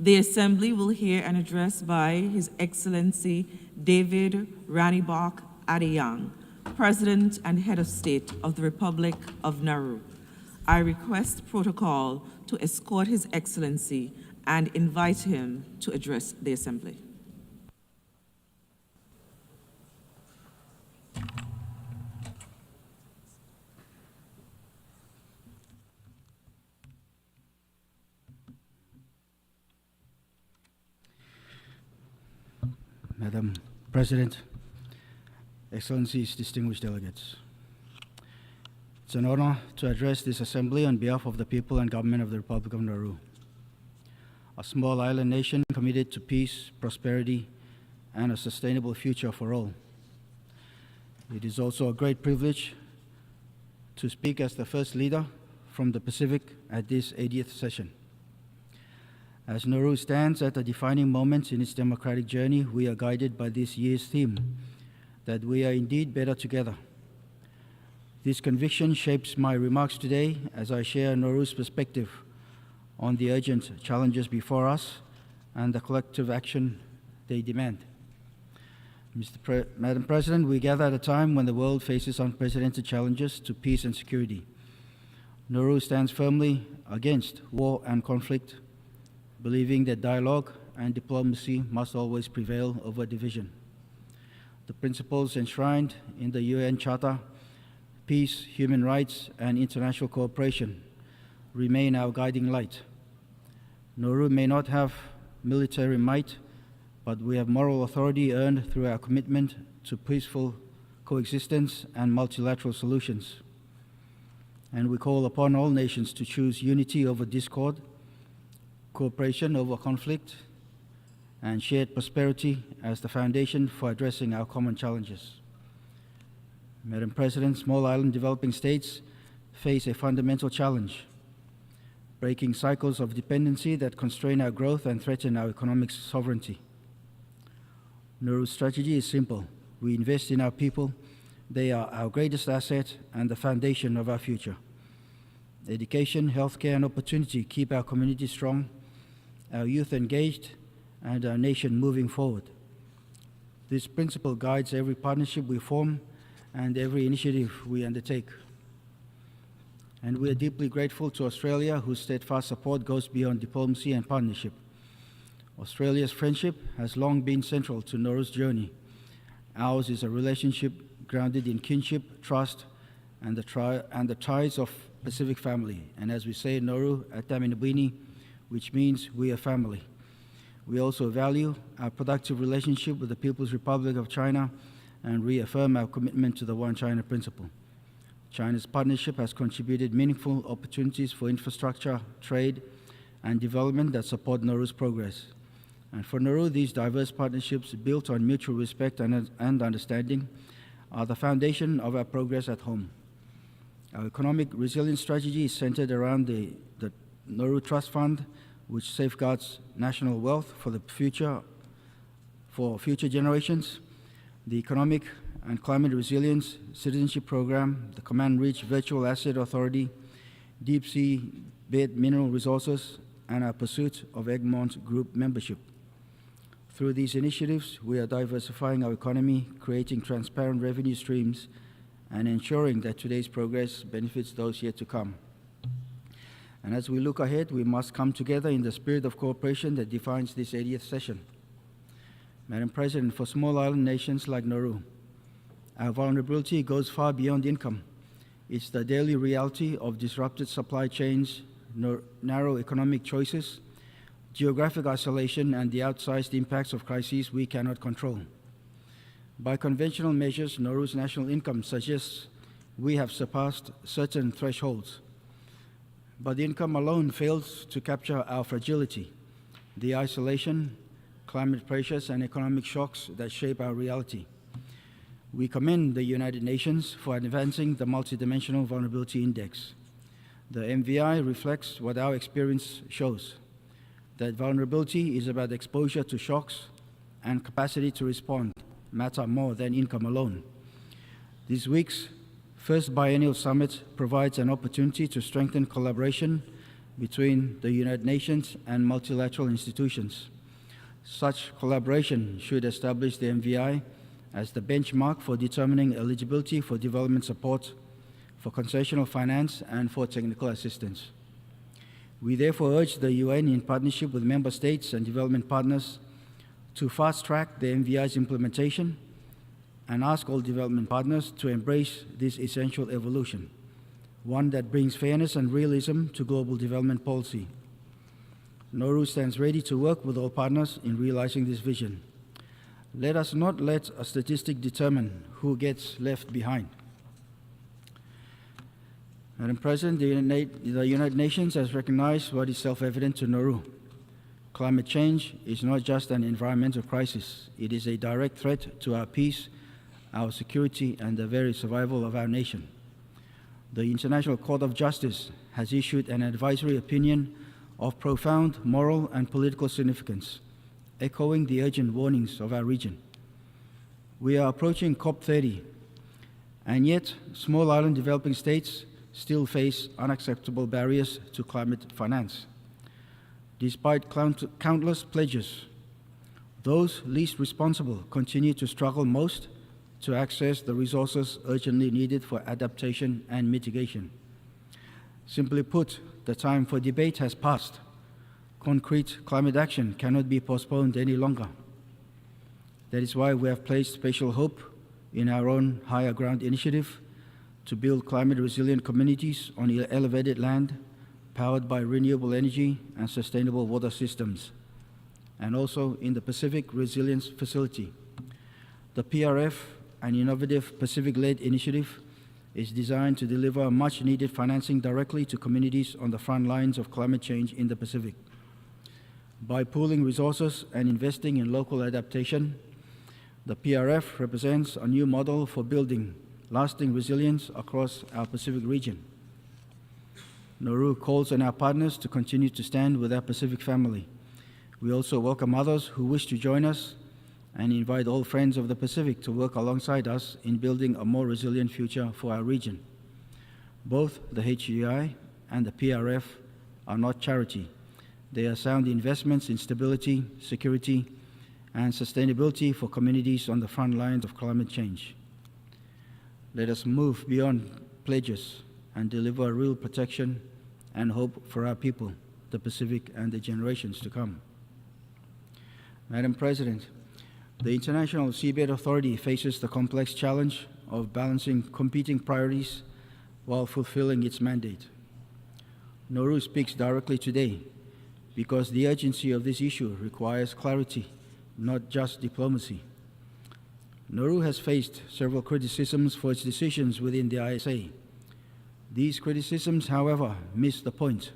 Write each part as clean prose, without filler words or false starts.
The Assembly will hear an address by His Excellency David Ranibok Adeang, President and Head of State of the Republic of Nauru. I request protocol to escort His Excellency and invite him to address the Assembly. Madam President, Excellencies, distinguished delegates. It's an honor to address this Assembly on behalf of the people and government of the Republic of Nauru, a small island nation committed to peace, prosperity, and a sustainable future for all. It is also a great privilege to speak as the first leader from the Pacific at this 80th session. As Nauru stands at a defining moment in its democratic journey, we are guided by this year's theme, that we are indeed better together. This conviction shapes my remarks today as I share Nauru's perspective on the urgent challenges before us and the collective action they demand. Madam President, we gather at a time when the world faces unprecedented challenges to peace and security. Nauru stands firmly against war and conflict, believing that dialogue and diplomacy must always prevail over division. The principles enshrined in the UN Charter, peace, human rights, and international cooperation remain our guiding light. Nauru may not have military might, but we have moral authority earned through our commitment to peaceful coexistence and multilateral solutions. And we call upon all nations to choose unity over discord, cooperation over conflict, and shared prosperity as the foundation for addressing our common challenges. Madam President, small island developing states face a fundamental challenge, breaking cycles of dependency that constrain our growth and threaten our economic sovereignty. Nauru's strategy is simple. We invest in our people. They are our greatest asset and the foundation of our future. Education, healthcare, and opportunity keep our community strong, our youth engaged, and our nation moving forward. This principle guides every partnership we form and every initiative we undertake. And we are deeply grateful to Australia, whose steadfast support goes beyond diplomacy and partnership. Australia's friendship has long been central to Nauru's journey. Ours is a relationship grounded in kinship, trust, and the ties of Pacific family. And as we say in Nauru, Ataminabini, which means we are family. We also value our productive relationship with the People's Republic of China and reaffirm our commitment to the One China principle. China's partnership has contributed meaningful opportunities for infrastructure, trade, and development that support Nauru's progress. And for Nauru, these diverse partnerships built on mutual respect and understanding are the foundation of our progress at home. Our economic resilience strategy is centered around the Nauru Trust Fund, which safeguards national wealth for future generations, the Economic and Climate Resilience Citizenship Program, the Command Reach Virtual Asset Authority, Deep Sea Bed Mineral Resources, and our pursuit of Egmont Group membership. Through these initiatives, we are diversifying our economy, creating transparent revenue streams, and ensuring that today's progress benefits those yet to come. And as we look ahead, we must come together in the spirit of cooperation that defines this 80th session. Madam President, for small island nations like Nauru, our vulnerability goes far beyond income. It's the daily reality of disrupted supply chains, narrow economic choices, geographic isolation, and the outsized impacts of crises we cannot control. By conventional measures, Nauru's national income suggests we have surpassed certain thresholds. But income alone fails to capture our fragility, the isolation, climate pressures, and economic shocks that shape our reality. We commend the United Nations for advancing the Multidimensional Vulnerability Index. The MVI reflects what our experience shows, that vulnerability is about exposure to shocks and capacity to respond matter more than income alone. This week's first biennial summit provides an opportunity to strengthen collaboration between the United Nations and multilateral institutions. Such collaboration should establish the MVI as the benchmark for determining eligibility for development support, for concessional finance, and for technical assistance. We therefore urge the UN, in partnership with member states and development partners, to fast-track the MVI's implementation and ask all development partners to embrace this essential evolution, one that brings fairness and realism to global development policy. Nauru stands ready to work with all partners in realizing this vision. Let us not let a statistic determine who gets left behind. Madam President, the United Nations has recognized what is self-evident to Nauru. Climate change is not just an environmental crisis. It is a direct threat to our peace, our security, and the very survival of our nation. The International Court of Justice has issued an advisory opinion of profound moral and political significance, echoing the urgent warnings of our region. We are approaching COP30, and yet small island developing states still face unacceptable barriers to climate finance. Despite countless pledges, those least responsible continue to struggle most to access the resources urgently needed for adaptation and mitigation. Simply put, the time for debate has passed. Concrete climate action cannot be postponed any longer. That is why we have placed special hope in our own Higher Ground initiative to build climate-resilient communities on elevated land, powered by renewable energy and sustainable water systems, and also in the Pacific Resilience Facility. The PRF, an innovative Pacific-led initiative, is designed to deliver much-needed financing directly to communities on the front lines of climate change in the Pacific. By pooling resources and investing in local adaptation, the PRF represents a new model for building lasting resilience across our Pacific region. Nauru calls on our partners to continue to stand with our Pacific family. We also welcome others who wish to join us and invite all friends of the Pacific to work alongside us in building a more resilient future for our region. Both the HGI and the PRF are not charity. They are sound investments in stability, security, and sustainability for communities on the front lines of climate change. Let us move beyond pledges and deliver real protection and hope for our people, the Pacific, and the generations to come. Madam President, the International Seabed Authority faces the complex challenge of balancing competing priorities while fulfilling its mandate. Nauru speaks directly today because the urgency of this issue requires clarity, not just diplomacy. Nauru has faced several criticisms for its decisions within the ISA. These criticisms, however, miss the point.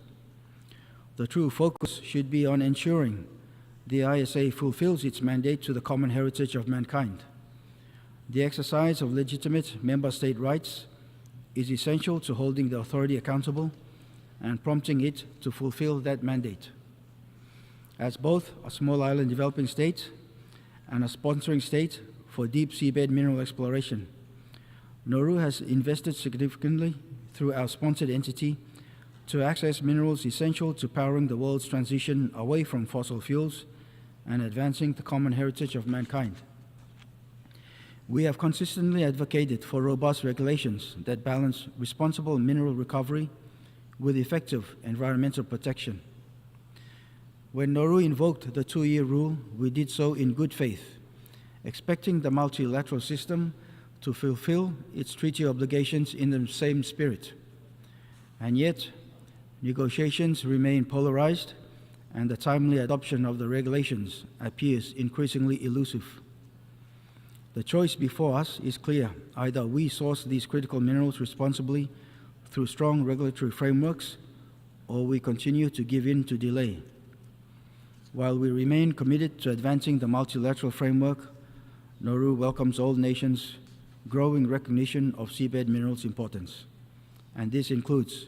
The true focus should be on ensuring the ISA fulfills its mandate to the common heritage of mankind. The exercise of legitimate member state rights is essential to holding the authority accountable and prompting it to fulfill that mandate. As both a small island developing state and a sponsoring state for deep seabed mineral exploration, Nauru has invested significantly through our sponsored entity to access minerals essential to powering the world's transition away from fossil fuels and advancing the common heritage of mankind. We have consistently advocated for robust regulations that balance responsible mineral recovery with effective environmental protection. When Nauru invoked the 2-year rule, we did so in good faith, expecting the multilateral system to fulfill its treaty obligations in the same spirit. And yet, negotiations remain polarized, and the timely adoption of the regulations appears increasingly elusive. The choice before us is clear. Either we source these critical minerals responsibly through strong regulatory frameworks, or we continue to give in to delay. While we remain committed to advancing the multilateral framework, Nauru welcomes all nations' growing recognition of seabed minerals' importance. And this includes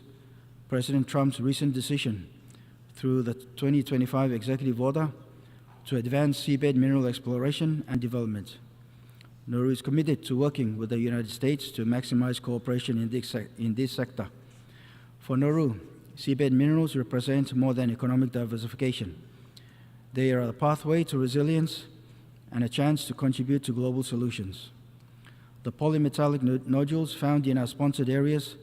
President Trump's recent decision through the 2025 executive order to advance seabed mineral exploration and development. Nauru is committed to working with the United States to maximize cooperation in this sector. For Nauru, seabed minerals represent more than economic diversification. They are a pathway to resilience and a chance to contribute to global solutions. The polymetallic nodules found in our sponsored areas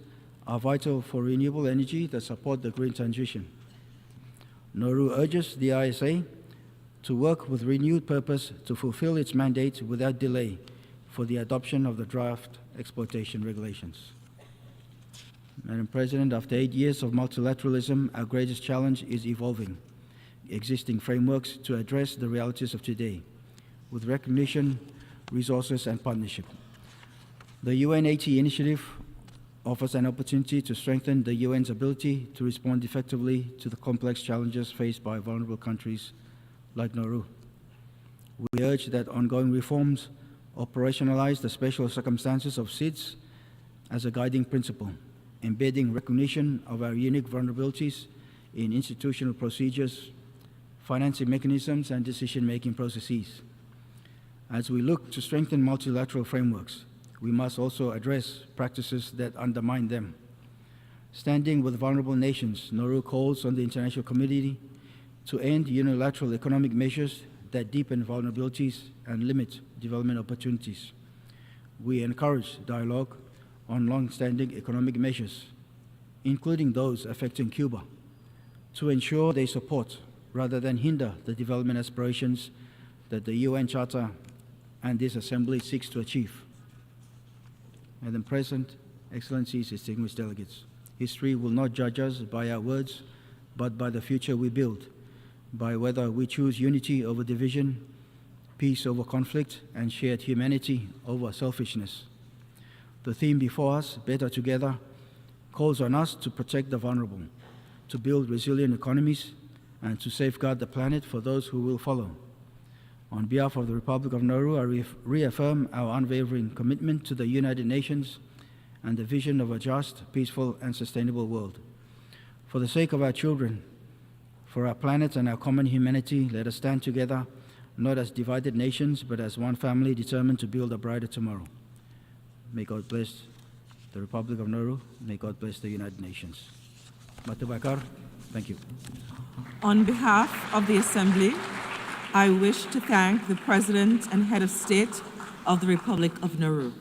are vital for renewable energy that support the green transition. Nauru urges the ISA to work with renewed purpose to fulfill its mandate without delay for the adoption of the draft exploitation regulations. Madam President, after 8 years of multilateralism, our greatest challenge is evolving existing frameworks to address the realities of today, with recognition, resources, and partnership. The UN-80 initiative offers an opportunity to strengthen the UN's ability to respond effectively to the complex challenges faced by vulnerable countries like Nauru. We urge that ongoing reforms operationalize the special circumstances of SIDS as a guiding principle, embedding recognition of our unique vulnerabilities in institutional procedures, financing mechanisms, and decision-making processes. As we look to strengthen multilateral frameworks, we must also address practices that undermine them. Standing with vulnerable nations, Nauru calls on the international community to end unilateral economic measures that deepen vulnerabilities and limit development opportunities. We encourage dialogue on long-standing economic measures, including those affecting Cuba, to ensure they support rather than hinder the development aspirations that the UN Charter and this Assembly seeks to achieve. Madam President, Excellencies, distinguished delegates, history will not judge us by our words, but by the future we build, by whether we choose unity over division, peace over conflict, and shared humanity over selfishness. The theme before us, Better Together, calls on us to protect the vulnerable, to build resilient economies, and to safeguard the planet for those who will follow. On behalf of the Republic of Nauru, I reaffirm our unwavering commitment to the United Nations and the vision of a just, peaceful, and sustainable world. For the sake of our children, for our planet and our common humanity, let us stand together, not as divided nations, but as one family determined to build a brighter tomorrow. May God bless the Republic of Nauru. May God bless the United Nations. Matu Bakar, thank you. On behalf of the Assembly, I wish to thank the President and Head of State of the Republic of Nauru.